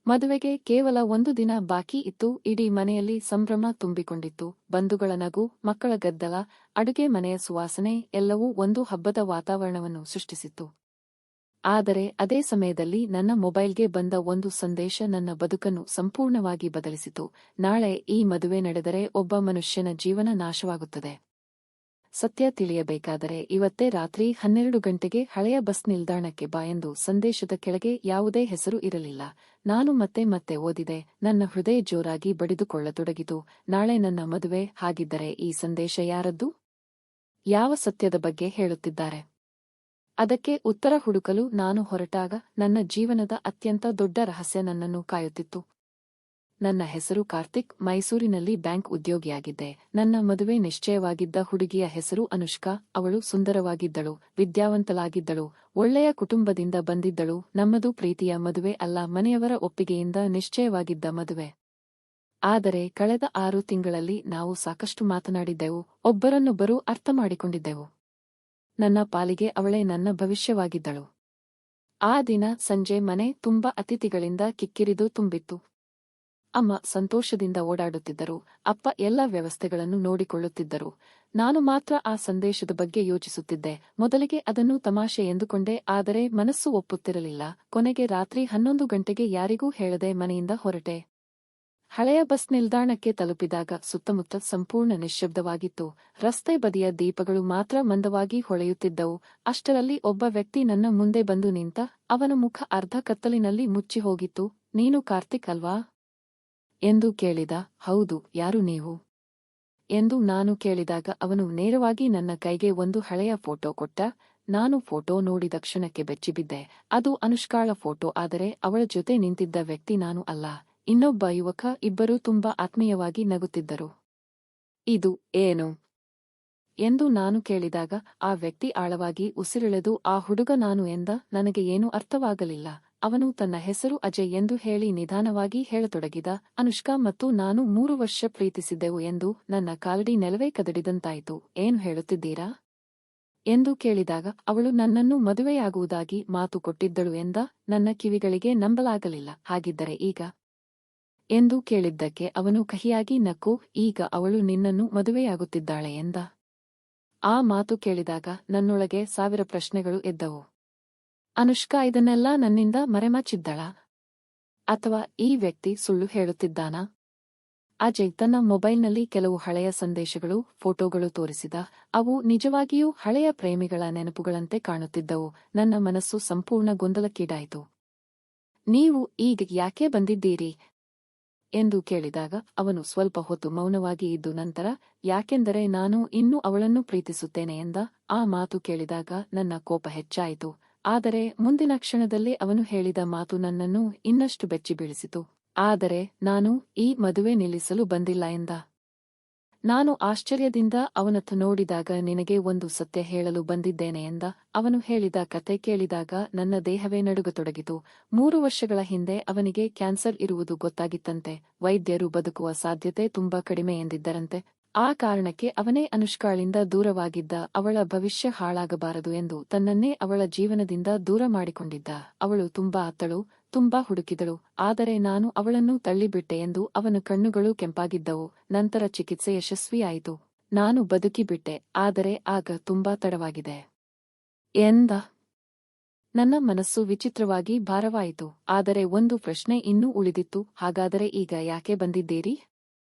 ಮದುವೆಗೆ ಕೇವಲ 1 ದಿನ ಬಾಕಿ ಇತ್ತು. ಇಡೀ ಮನೆಯಲ್ಲಿ ಸಂಭ್ರಮ ತುಂಬಿಕೊಂಡಿತ್ತು. ಬಂಧುಗಳ ನಗು, ಮಕ್ಕಳ ಗದ್ದಲ, ಅಡುಗೆ ಮನೆಯ ಸುವಾಸನೆ ಎಲ್ಲವೂ ಒಂದು ಹಬ್ಬದ ವಾತಾವರಣವನ್ನು ಸೃಷ್ಟಿಸಿತ್ತು. ಆದರೆ ಅದೇ ಸಮಯದಲ್ಲಿ ನನ್ನ ಮೊಬೈಲ್ಗೆ ಬಂದ ಒಂದು ಸಂದೇಶ ನನ್ನ ಬದುಕನ್ನು ಸಂಪೂರ್ಣವಾಗಿ ಬದಲಿಸಿತು. ನಾಳೆ ಈ ಮದುವೆ ನಡೆದರೆ ಒಬ್ಬ ಮನುಷ್ಯನ ಜೀವನ ನಾಶವಾಗುತ್ತದೆ. ಸತ್ಯ ತಿಳಿಯಬೇಕಾದರೆ ಇವತ್ತೇ ರಾತ್ರಿ 12 ಗಂಟೆಗೆ ಹಳೆಯ ಬಸ್ ನಿಲ್ದಾಣಕ್ಕೆ ಬಾ ಎಂದು ಸಂದೇಶದ ಕೆಳಗೆ ಯಾವುದೇ ಹೆಸರು ಇರಲಿಲ್ಲ. ನಾನು ಮತ್ತೆ ಮತ್ತೆ ಓದಿದೆ. ನನ್ನ ಹೃದಯ ಜೋರಾಗಿ ಬಡಿದುಕೊಳ್ಳತೊಡಗಿತು. ನಾಳೆ ನನ್ನ ಮದುವೆ. ಹಾಗಿದ್ದರೆ ಈ ಸಂದೇಶ ಯಾರದ್ದು? ಯಾವ ಸತ್ಯದ ಬಗ್ಗೆ ಹೇಳುತ್ತಿದ್ದಾರೆ? ಅದಕ್ಕೆ ಉತ್ತರ ಹುಡುಕಲು ನಾನು ಹೊರಟಾಗ ನನ್ನ ಜೀವನದ ಅತ್ಯಂತ ದೊಡ್ಡ ರಹಸ್ಯ ನನ್ನನ್ನು ಕಾಯುತ್ತಿತ್ತು. ನನ್ನ ಹೆಸರು ಕಾರ್ತಿಕ್. ಮೈಸೂರಿನಲ್ಲಿ ಬ್ಯಾಂಕ್ ಉದ್ಯೋಗಿಯಾಗಿದ್ದೆ. ನನ್ನ ಮದುವೆ ನಿಶ್ಚಯವಾಗಿದ್ದ ಹುಡುಗಿಯ ಹೆಸರು ಅನುಷ್ಕಾ. ಅವಳು ಸುಂದರವಾಗಿದ್ದಳು, ವಿದ್ಯಾವಂತಳಾಗಿದ್ದಳು, ಒಳ್ಳೆಯ ಕುಟುಂಬದಿಂದ ಬಂದಿದ್ದಳು. ನಮ್ಮದು ಪ್ರೀತಿಯ ಮದುವೆ ಅಲ್ಲ, ಮನೆಯವರ ಒಪ್ಪಿಗೆಯಿಂದ ನಿಶ್ಚಯವಾಗಿದ್ದ ಮದುವೆ. ಆದರೆ ಕಳೆದ 6 ತಿಂಗಳಲ್ಲಿ ನಾವು ಸಾಕಷ್ಟು ಮಾತನಾಡಿದ್ದೆವು, ಒಬ್ಬರನ್ನೊಬ್ಬರು ಅರ್ಥ ಮಾಡಿಕೊಂಡಿದ್ದೆವು. ನನ್ನ ಪಾಲಿಗೆ ಅವಳೇ ನನ್ನ ಭವಿಷ್ಯವಾಗಿದ್ದಳು. ಆ ದಿನ ಸಂಜೆ ಮನೆ ತುಂಬ ಅತಿಥಿಗಳಿಂದ ಕಿಕ್ಕಿರಿದು ತುಂಬಿತ್ತು. ಅಮ್ಮ ಸಂತೋಷದಿಂದ ಓಡಾಡುತ್ತಿದ್ದರು. ಅಪ್ಪ ಎಲ್ಲ ವ್ಯವಸ್ಥೆಗಳನ್ನು ನೋಡಿಕೊಳ್ಳುತ್ತಿದ್ದರು. ನಾನು ಮಾತ್ರ ಆ ಸಂದೇಶದ ಬಗ್ಗೆ ಯೋಚಿಸುತ್ತಿದ್ದೆ. ಮೊದಲಿಗೆ ಅದನ್ನು ತಮಾಷೆ ಎಂದುಕೊಂಡೆ, ಆದರೆ ಮನಸ್ಸು ಒಪ್ಪುತ್ತಿರಲಿಲ್ಲ. ಕೊನೆಗೆ ರಾತ್ರಿ 11 ಗಂಟೆಗೆ ಯಾರಿಗೂ ಹೇಳದೆ ಮನೆಯಿಂದ ಹೊರಟೆ. ಹಳೆಯ ಬಸ್ ನಿಲ್ದಾಣಕ್ಕೆ ತಲುಪಿದಾಗ ಸುತ್ತಮುತ್ತ ಸಂಪೂರ್ಣ ನಿಶ್ಶಬ್ದವಾಗಿತ್ತು. ರಸ್ತೆ ಬದಿಯ ದೀಪಗಳು ಮಾತ್ರ ಮಂದವಾಗಿ ಹೊಳೆಯುತ್ತಿದ್ದವು. ಅಷ್ಟರಲ್ಲಿ ಒಬ್ಬ ವ್ಯಕ್ತಿ ನನ್ನ ಮುಂದೆ ಬಂದು ನಿಂತ. ಅವನ ಮುಖ ಅರ್ಧ ಕತ್ತಲಿನಲ್ಲಿ ಮುಚ್ಚಿ ಹೋಗಿತ್ತು. ನೀನು ಕಾರ್ತಿಕ್ ಅಲ್ವಾ ಎಂದು ಕೇಳಿದ. ಹೌದು, ಯಾರು ನೀವು ಎಂದು ನಾನು ಕೇಳಿದಾಗ ಅವನು ನೇರವಾಗಿ ನನ್ನ ಕೈಗೆ ಒಂದು ಹಳೆಯ ಫೋಟೋ ಕೊಟ್ಟ. ನಾನು ಫೋಟೋ ನೋಡಿದ ಕ್ಷಣಕ್ಕೆ ಬೆಚ್ಚಿಬಿದ್ದೆ. ಅದು ಅನುಷ್ಕಾಳ ಫೋಟೋ, ಆದರೆ ಅವಳ ಜೊತೆ ನಿಂತಿದ್ದ ವ್ಯಕ್ತಿ ನಾನು ಅಲ್ಲ, ಇನ್ನೊಬ್ಬ ಯುವಕ. ಇಬ್ಬರೂ ತುಂಬಾ ಆತ್ಮೀಯವಾಗಿ ನಗುತ್ತಿದ್ದರು. ಇದು ಏನು ಎಂದು ನಾನು ಕೇಳಿದಾಗ ಆ ವ್ಯಕ್ತಿ ಆಳವಾಗಿ ಉಸಿರೆಳೆದು ಆ ಹುಡುಗ ನಾನು ಎಂದ. ನನಗೆ ಏನೂ ಅರ್ಥವಾಗಲಿಲ್ಲ. ಅವನು ತನ್ನ ಹೆಸರು ಅಜಯ್ ಎಂದು ಹೇಳಿ ನಿಧಾನವಾಗಿ ಹೇಳತೊಡಗಿದ. ಅನುಷ್ಕಾ ಮತ್ತು ನಾನು 3 ವರ್ಷ ಪ್ರೀತಿಸಿದ್ದೆವು ಎಂದು ನನ್ನ ಕಾಲಡಿ ನೆಲವೇ ಕದಡಿದಂತಾಯಿತು. ಏನು ಹೇಳುತ್ತಿದ್ದೀರಾ ಎಂದು ಕೇಳಿದಾಗ ಅವಳು ನನ್ನನ್ನು ಮದುವೆಯಾಗುವುದಾಗಿ ಮಾತು ಕೊಟ್ಟಿದ್ದಳು ಎಂದ. ನನ್ನ ಕಿವಿಗಳಿಗೆ ನಂಬಲಾಗಲಿಲ್ಲ. ಹಾಗಿದ್ದರೆ ಈಗ ಎಂದು ಕೇಳಿದ್ದಕ್ಕೆ ಅವನು ಕಹಿಯಾಗಿ ನಕ್ಕು. ಈಗ ಅವಳು ನಿನ್ನನ್ನು ಮದುವೆಯಾಗುತ್ತಿದ್ದಾಳೆ ಎಂದ. ಆ ಮಾತು ಕೇಳಿದಾಗ ನನ್ನೊಳಗೆ 1000 ಪ್ರಶ್ನೆಗಳು ಎದ್ದವು. ಅನುಷ್ಕಾ ಇದನ್ನೆಲ್ಲ ನನ್ನಿಂದ ಮರೆಮಾಚಿದ್ದಳಾ? ಅಥವಾ ಈ ವ್ಯಕ್ತಿ ಸುಳ್ಳು ಹೇಳುತ್ತಿದ್ದಾನಾ? ಅಜಯ್ ತನ್ನ ಮೊಬೈಲ್ನಲ್ಲಿ ಕೆಲವು ಹಳೆಯ ಸಂದೇಶಗಳು, ಫೋಟೋಗಳು ತೋರಿಸಿದ. ಅವು ನಿಜವಾಗಿಯೂ ಹಳೆಯ ಪ್ರೇಮಿಗಳ ನೆನಪುಗಳಂತೆ ಕಾಣುತ್ತಿದ್ದವು. ನನ್ನ ಮನಸ್ಸು ಸಂಪೂರ್ಣ ಗೊಂದಲಕ್ಕೀಡಾಯಿತು. ನೀವು ಈಗ ಯಾಕೆ ಬಂದಿದ್ದೀರಿ ಎಂದು ಕೇಳಿದಾಗ ಅವನು ಸ್ವಲ್ಪ ಹೊತ್ತು ಮೌನವಾಗಿ ಇದ್ದು ನಂತರ, ಯಾಕೆಂದರೆ ನಾನು ಇನ್ನೂ ಅವಳನ್ನು ಪ್ರೀತಿಸುತ್ತೇನೆ ಎಂದ. ಆ ಮಾತು ಕೇಳಿದಾಗ ನನ್ನ ಕೋಪ ಹೆಚ್ಚಾಯಿತು. ಆದರೆ ಮುಂದಿನ ಕ್ಷಣದಲ್ಲಿ ಅವನು ಹೇಳಿದ ಮಾತು ನನ್ನನ್ನು ಇನ್ನಷ್ಟು ಬೆಚ್ಚಿಬೀಳಿಸಿತು. ಆದರೆ ನಾನು ಈ ಮದುವೆ ನಿಲ್ಲಿಸಲು ಬಂದಿಲ್ಲ ಎಂದ. ನಾನು ಆಶ್ಚರ್ಯದಿಂದ ಅವನತ್ತ ನೋಡಿದಾಗ ನಿನಗೆ ಒಂದು ಸತ್ಯ ಹೇಳಲು ಬಂದಿದ್ದೇನೆ ಎಂದ. ಅವನು ಹೇಳಿದ ಕತೆ ಕೇಳಿದಾಗ ನನ್ನ ದೇಹವೇ ನಡುಗತೊಡಗಿತು. 3 ವರ್ಷಗಳ ಹಿಂದೆ ಅವನಿಗೆ ಕ್ಯಾನ್ಸರ್ ಇರುವುದು ಗೊತ್ತಾಗಿತ್ತಂತೆ. ವೈದ್ಯರು ಬದುಕುವ ಸಾಧ್ಯತೆ ತುಂಬಾ ಕಡಿಮೆ ಎಂದಿದ್ದರಂತೆ. ಆ ಕಾರಣಕ್ಕೆ ಅವನೇ ಅನುಷ್ಕಾಳಿಂದ ದೂರವಾಗಿದ್ದ. ಅವಳ ಭವಿಷ್ಯ ಹಾಳಾಗಬಾರದು ಎಂದು ತನ್ನನ್ನೇ ಅವಳ ಜೀವನದಿಂದ ದೂರ ಮಾಡಿಕೊಂಡಿದ್ದ. ಅವಳು ತುಂಬಾ ಅತ್ತಳು, ತುಂಬಾ ಹುಡುಕಿದಳು, ಆದರೆ ನಾನು ಅವಳನ್ನು ತಳ್ಳಿಬಿಟ್ಟೆ ಎಂದು ಅವನ ಕಣ್ಣುಗಳು ಕೆಂಪಾಗಿದ್ದವು. ನಂತರ ಚಿಕಿತ್ಸೆ ಯಶಸ್ವಿಯಾಯಿತು. ನಾನು ಬದುಕಿಬಿಟ್ಟೆ, ಆದರೆ ಆಗ ತುಂಬಾ ತಡವಾಗಿದೆ ಎಂದ. ನನ್ನ ಮನಸ್ಸು ವಿಚಿತ್ರವಾಗಿ ಭಾರವಾಯಿತು. ಆದರೆ ಒಂದು ಪ್ರಶ್ನೆ ಇನ್ನೂ ಉಳಿದಿತ್ತು. ಹಾಗಾದರೆ ಈಗ ಯಾಕೆ ಬಂದಿದ್ದೀರಿ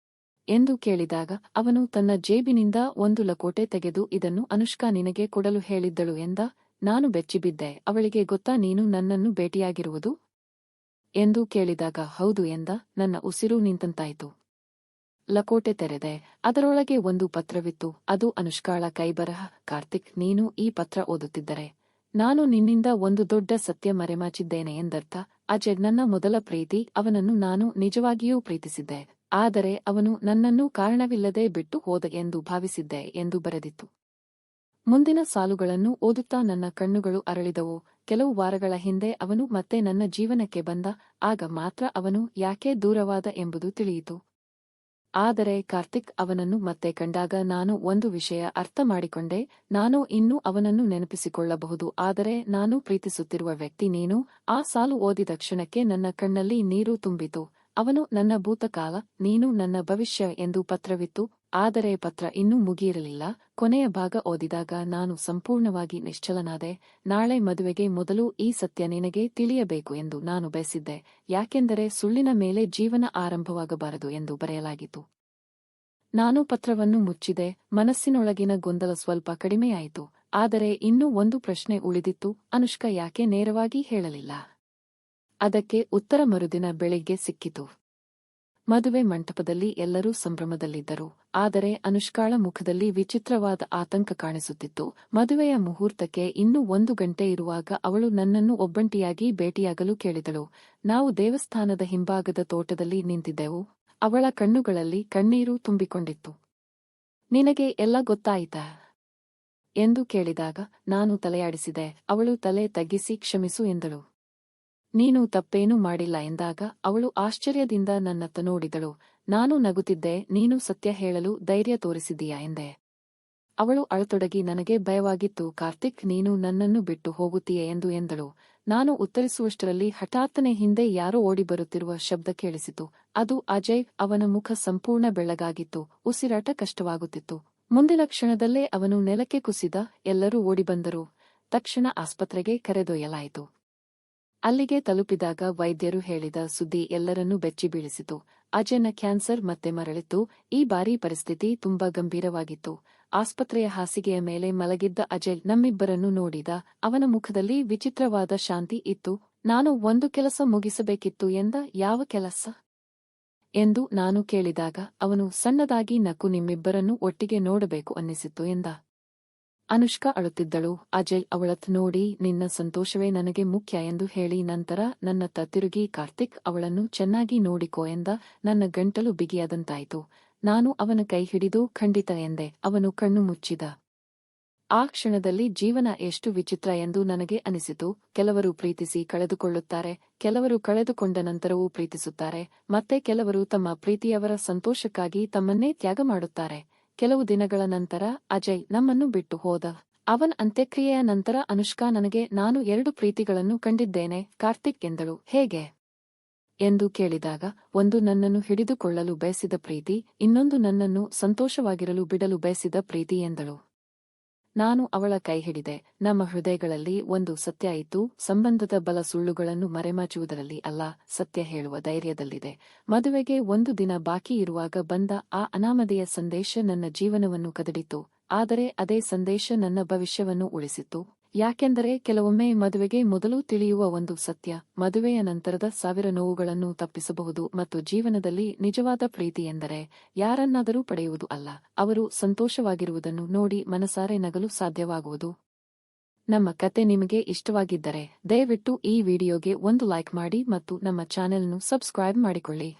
ಎಂದು ಕೇಳಿದಾಗ ಅವನು ತನ್ನ ಜೇಬಿನಿಂದ ಒಂದು ಲಕೋಟೆ ತೆಗೆದು ಇದನ್ನು ಅನುಷ್ಕಾ ನಿನಗೆ ಕೊಡಲು ಹೇಳಿದ್ದಳು ಎಂದ. ನಾನು ಬೆಚ್ಚಿಬಿದ್ದೆ. ಅವಳಿಗೆ ಗೊತ್ತಾ ನೀನು ನನ್ನನ್ನು ಭೇಟಿಯಾಗಿರುವುದು ಎಂದು ಕೇಳಿದಾಗ ಹೌದು ಎಂದ. ನನ್ನ ಉಸಿರು ನಿಂತಂತಾಯಿತು. ಲಕೋಟೆ ತೆರೆದೆ. ಅದರೊಳಗೆ ಒಂದು ಪತ್ರವಿತ್ತು. ಅದು ಅನುಷ್ಕಾಳ ಕೈಬರಹ. ಕಾರ್ತಿಕ್, ನೀನು ಈ ಪತ್ರ ಓದುತ್ತಿದ್ದರೆ ನಾನು ನಿನ್ನಿಂದ ಒಂದು ದೊಡ್ಡ ಸತ್ಯ ಮರೆಮಾಚಿದ್ದೇನೆ ಎಂದರ್ಥ. ಅಜಯ್ ನನ್ನ ಮೊದಲ ಪ್ರೀತಿ. ಅವನನ್ನು ನಾನು ನಿಜವಾಗಿಯೂ ಪ್ರೀತಿಸಿದ್ದೆ, ಆದರೆ ಅವನು ನನ್ನನ್ನು ಕಾರಣವಿಲ್ಲದೆ ಬಿಟ್ಟು ಹೋದ ಎಂದು ಭಾವಿಸಿದ್ದೆ ಎಂದು ಬರೆದಿತ್ತು. ಮುಂದಿನ ಸಾಲುಗಳನ್ನು ಓದುತ್ತಾ ನನ್ನ ಕಣ್ಣುಗಳು ಅರಳಿದವು. ಕೆಲವು ವಾರಗಳ ಹಿಂದೆ ಅವನು ಮತ್ತೆ ನನ್ನ ಜೀವನಕ್ಕೆ ಬಂದ. ಆಗ ಮಾತ್ರ ಅವನು ಯಾಕೆ ದೂರವಾದ ಎಂಬುದು ತಿಳಿಯಿತು. ಆದರೆ ಕಾರ್ತಿಕ್ ಅವನನ್ನು ಮತ್ತೆ ಕಂಡಾಗ ನಾನು ಒಂದು ವಿಷಯ ಅರ್ಥ ಮಾಡಿಕೊಂಡೆ. ನಾನು ಇನ್ನೂ ಅವನನ್ನು ನೆನಪಿಸಿಕೊಳ್ಳಬಹುದು, ಆದರೆ ನಾನು ಪ್ರೀತಿಸುತ್ತಿರುವ ವ್ಯಕ್ತಿ ನೀನು. ಆ ಸಾಲು ಓದಿದ ಕ್ಷಣಕ್ಕೆ ನನ್ನ ಕಣ್ಣಲ್ಲಿ ನೀರು ತುಂಬಿತು. ಅವನು ನನ್ನ ಭೂತಕಾಲ, ನೀನು ನನ್ನ ಭವಿಷ್ಯ ಎಂದು ಪತ್ರವಿತ್ತು. ಆದರೆ ಪತ್ರ ಇನ್ನೂ ಮುಗಿಯಿರಲಿಲ್ಲ. ಕೊನೆಯ ಭಾಗ ಓದಿದಾಗ ನಾನು ಸಂಪೂರ್ಣವಾಗಿ ನಿಶ್ಚಲನಾದೆ. ನಾಳೆ ಮದುವೆಗೆ ಮೊದಲು ಈ ಸತ್ಯ ನಿನಗೆ ತಿಳಿಯಬೇಕು ಎಂದು ನಾನು ಬಯಸಿದ್ದೆ, ಯಾಕೆಂದರೆ ಸುಳ್ಳಿನ ಮೇಲೆ ಜೀವನ ಆರಂಭವಾಗಬಾರದು ಎಂದು ಬರೆಯಲಾಗಿತ್ತು. ನಾನು ಪತ್ರವನ್ನು ಮುಚ್ಚಿದೆ. ಮನಸ್ಸಿನೊಳಗಿನ ಗೊಂದಲ ಸ್ವಲ್ಪ ಕಡಿಮೆಯಾಯಿತು. ಆದರೆ ಇನ್ನೂ ಒಂದು ಪ್ರಶ್ನೆ ಉಳಿದಿತ್ತು, ಅನುಷ್ಕಾ ಯಾಕೆ ನೇರವಾಗಿ ಹೇಳಲಿಲ್ಲ? ಅದಕ್ಕೆ ಉತ್ತರ ಮರುದಿನ ಬೆಳಿಗ್ಗೆ ಸಿಕ್ಕಿತು. ಮದುವೆ ಮಂಟಪದಲ್ಲಿ ಎಲ್ಲರೂ ಸಂಭ್ರಮದಲ್ಲಿದ್ದರು. ಆದರೆ ಅನುಷ್ಕಾಳ ಮುಖದಲ್ಲಿ ವಿಚಿತ್ರವಾದ ಆತಂಕ ಕಾಣಿಸುತ್ತಿತ್ತು. ಮದುವೆಯ ಮುಹೂರ್ತಕ್ಕೆ ಇನ್ನೂ 1 ಗಂಟೆ ಇರುವಾಗ ಅವಳು ನನ್ನನ್ನು ಒಬ್ಬಂಟಿಯಾಗಿ ಭೇಟಿಯಾಗಲು ಕೇಳಿದಳು. ನಾವು ದೇವಸ್ಥಾನದ ಹಿಂಭಾಗದ ತೋಟದಲ್ಲಿ ನಿಂತಿದ್ದೆವು. ಅವಳ ಕಣ್ಣುಗಳಲ್ಲಿ ಕಣ್ಣೀರು ತುಂಬಿಕೊಂಡಿತ್ತು. ನಿನಗೆ ಎಲ್ಲ ಗೊತ್ತಾಯಿತಾ ಎಂದು ಕೇಳಿದಾಗ ನಾನು ತಲೆಯಾಡಿಸಿದೆ. ಅವಳು ತಲೆ ತಗ್ಗಿಸಿ ಕ್ಷಮಿಸು ಎಂದಳು. ನೀನು ತಪ್ಪೇನೂ ಮಾಡಿಲ್ಲ ಎಂದಾಗ ಅವಳು ಆಶ್ಚರ್ಯದಿಂದ ನನ್ನತ್ತ ನೋಡಿದಳು. ನಾನು ನಗುತ್ತಿದ್ದೆ. ನೀನು ಸತ್ಯ ಹೇಳಲು ಧೈರ್ಯ ತೋರಿಸಿದೀಯಾ ಎಂದೆ. ಅವಳು ಅಳತೊಡಗಿ ನನಗೆ ಭಯವಾಗಿತ್ತು. ಕಾರ್ತಿಕ್, ನೀನು ನನ್ನನ್ನು ಬಿಟ್ಟು ಹೋಗುತ್ತೀಯೆ ಎಂದಳು. ನಾನು ಉತ್ತರಿಸುವಷ್ಟರಲ್ಲಿ ಹಠಾತ್ತನೆ ಹಿಂದೆ ಯಾರೋ ಓಡಿಬರುತ್ತಿರುವ ಶಬ್ದ ಕೇಳಿಸಿತು. ಅದು ಅಜಯ್. ಅವನ ಮುಖ ಸಂಪೂರ್ಣ ಬೆಳ್ಳಗಾಗಿತ್ತು. ಉಸಿರಾಟ ಕಷ್ಟವಾಗುತ್ತಿತ್ತು. ಮುಂದಿನ ಕ್ಷಣದಲ್ಲೇ ಅವನು ನೆಲಕ್ಕೆ ಕುಸಿದ. ಎಲ್ಲರೂ ಓಡಿಬಂದರು. ತಕ್ಷಣ ಆಸ್ಪತ್ರೆಗೆ ಕರೆದೊಯ್ಯಲಾಯಿತು. ಅಲ್ಲಿಗೆ ತಲುಪಿದಾಗ ವೈದ್ಯರು ಹೇಳಿದ ಸುದ್ದಿ ಎಲ್ಲರನ್ನೂ ಬೆಚ್ಚಿಬೀಳಿಸಿತು. ಅಜಯ್ನ ಕ್ಯಾನ್ಸರ್ ಮತ್ತೆ ಮರಳಿತ್ತು. ಈ ಬಾರಿ ಪರಿಸ್ಥಿತಿ ತುಂಬಾ ಗಂಭೀರವಾಗಿತ್ತು. ಆಸ್ಪತ್ರೆಯ ಹಾಸಿಗೆಯ ಮೇಲೆ ಮಲಗಿದ್ದ ಅಜಯ್ ನಮ್ಮಿಬ್ಬರನ್ನು ನೋಡಿದ. ಅವನ ಮುಖದಲ್ಲಿ ವಿಚಿತ್ರವಾದ ಶಾಂತಿ ಇತ್ತು. ನಾನು ಒಂದು ಕೆಲಸ ಮುಗಿಸಬೇಕಿತ್ತು ಎಂದ. ಯಾವ ಕೆಲಸ ಎಂದು ನಾನು ಕೇಳಿದಾಗ ಅವನು ಸಣ್ಣದಾಗಿ ನಕ್ಕು, ನಿಮ್ಮಿಬ್ಬರನ್ನು ಒಟ್ಟಿಗೆ ನೋಡಬೇಕು ಅನ್ನಿಸಿತ್ತು ಎಂದ. ಅನುಷ್ಕಾ ಅಳುತ್ತಿದ್ದಳು. ಅಜಯ್ ಅವಳತ್ತ ನೋಡಿ, ನಿನ್ನ ಸಂತೋಷವೇ ನನಗೆ ಮುಖ್ಯ ಎಂದು ಹೇಳಿ ನಂತರ ನನ್ನತ್ತ ತಿರುಗಿ, ಕಾರ್ತಿಕ್, ಅವಳನ್ನು ಚೆನ್ನಾಗಿ ನೋಡಿಕೋ ಎಂದ. ನನ್ನ ಗಂಟಲು ಬಿಗಿಯಾದಂತಾಯಿತು. ನಾನು ಅವನ ಕೈ ಹಿಡಿದು ಖಂಡಿತ ಎಂದೆ. ಅವನು ಕಣ್ಣು ಮುಚ್ಚಿದ. ಆ ಕ್ಷಣದಲ್ಲಿ ಜೀವನ ಎಷ್ಟು ವಿಚಿತ್ರ ಎಂದು ನನಗೆ ಅನಿಸಿತು. ಕೆಲವರು ಪ್ರೀತಿಸಿ ಕಳೆದುಕೊಳ್ಳುತ್ತಾರೆ, ಕೆಲವರು ಕಳೆದುಕೊಂಡ ನಂತರವೂ ಪ್ರೀತಿಸುತ್ತಾರೆ, ಮತ್ತೆ ಕೆಲವರು ತಮ್ಮ ಪ್ರೀತಿಯವರ ಸಂತೋಷಕ್ಕಾಗಿ ತಮ್ಮನ್ನೇ ತ್ಯಾಗ ಮಾಡುತ್ತಾರೆ. ಕೆಲವು ದಿನಗಳ ನಂತರ ಅಜಯ್ ನಮ್ಮನ್ನು ಬಿಟ್ಟು ಹೋದ. ಅವನ ಅಂತ್ಯಕ್ರಿಯೆಯ ನಂತರ ಅನುಷ್ಕಾ ನನಗೆ, ನಾನು 2 ಪ್ರೀತಿಗಳನ್ನು ಕಂಡಿದ್ದೇನೆ ಕಾರ್ತಿಕ್ ಎಂದಳು. ಹೇಗೆ ಎಂದು ಕೇಳಿದಾಗ, ಒಂದು ನನ್ನನ್ನು ಹಿಡಿದುಕೊಳ್ಳಲು ಬಯಸಿದ ಪ್ರೀತಿ, ಇನ್ನೊಂದು ನನ್ನನ್ನು ಸಂತೋಷವಾಗಿರಲು ಬಿಡಲು ಬಯಸಿದ ಪ್ರೀತಿ ಎಂದಳು. ನಾನು ಅವಳ ಕೈ ಹಿಡಿದೆ. ನಮ್ಮ ಹೃದಯಗಳಲ್ಲಿ ಒಂದು ಸತ್ಯ ಇತ್ತು. ಸಂಬಂಧದ ಬಲ ಸುಳ್ಳುಗಳನ್ನು ಮರೆಮಾಚುವುದರಲ್ಲಿ ಅಲ್ಲ, ಸತ್ಯ ಹೇಳುವ ಧೈರ್ಯದಲ್ಲಿದೆ. ಮದುವೆಗೆ 1 ದಿನ ಬಾಕಿ ಇರುವಾಗ ಬಂದ ಆ ಅನಾಮಧೇಯ ಸಂದೇಶ ನನ್ನ ಜೀವನವನ್ನು ಕದಡಿತು. ಆದರೆ ಅದೇ ಸಂದೇಶ ನನ್ನ ಭವಿಷ್ಯವನ್ನು ಉಳಿಸಿತು. ಯಾಕೆಂದರೆ ಕೆಲವೊಮ್ಮೆ ಮದುವೆಗೆ ಮೊದಲು ತಿಳಿಯುವ ಒಂದು ಸತ್ಯ ಮದುವೆಯ ನಂತರದ 1000 ನೋವುಗಳನ್ನು ತಪ್ಪಿಸಬಹುದು. ಮತ್ತು ಜೀವನದಲ್ಲಿ ನಿಜವಾದ ಪ್ರೀತಿ ಎಂದರೆ ಯಾರನ್ನಾದರೂ ಪಡೆಯುವುದು ಅಲ್ಲ, ಅವರು ಸಂತೋಷವಾಗಿರುವುದನ್ನು ನೋಡಿ ಮನಸಾರೆ ನಗಲು ಸಾಧ್ಯವಾಗುವುದು. ನಮ್ಮ ಕತೆ ನಿಮಗೆ ಇಷ್ಟವಾಗಿದ್ದರೆ ದಯವಿಟ್ಟು ಈ ವಿಡಿಯೋಗೆ ಒಂದು ಲೈಕ್ ಮಾಡಿ ಮತ್ತು ನಮ್ಮ ಚಾನೆಲ್ను ಸಬ್ಸ್ಕ್ರೈಬ್ ಮಾಡಿಕೊಳ್ಳಿ.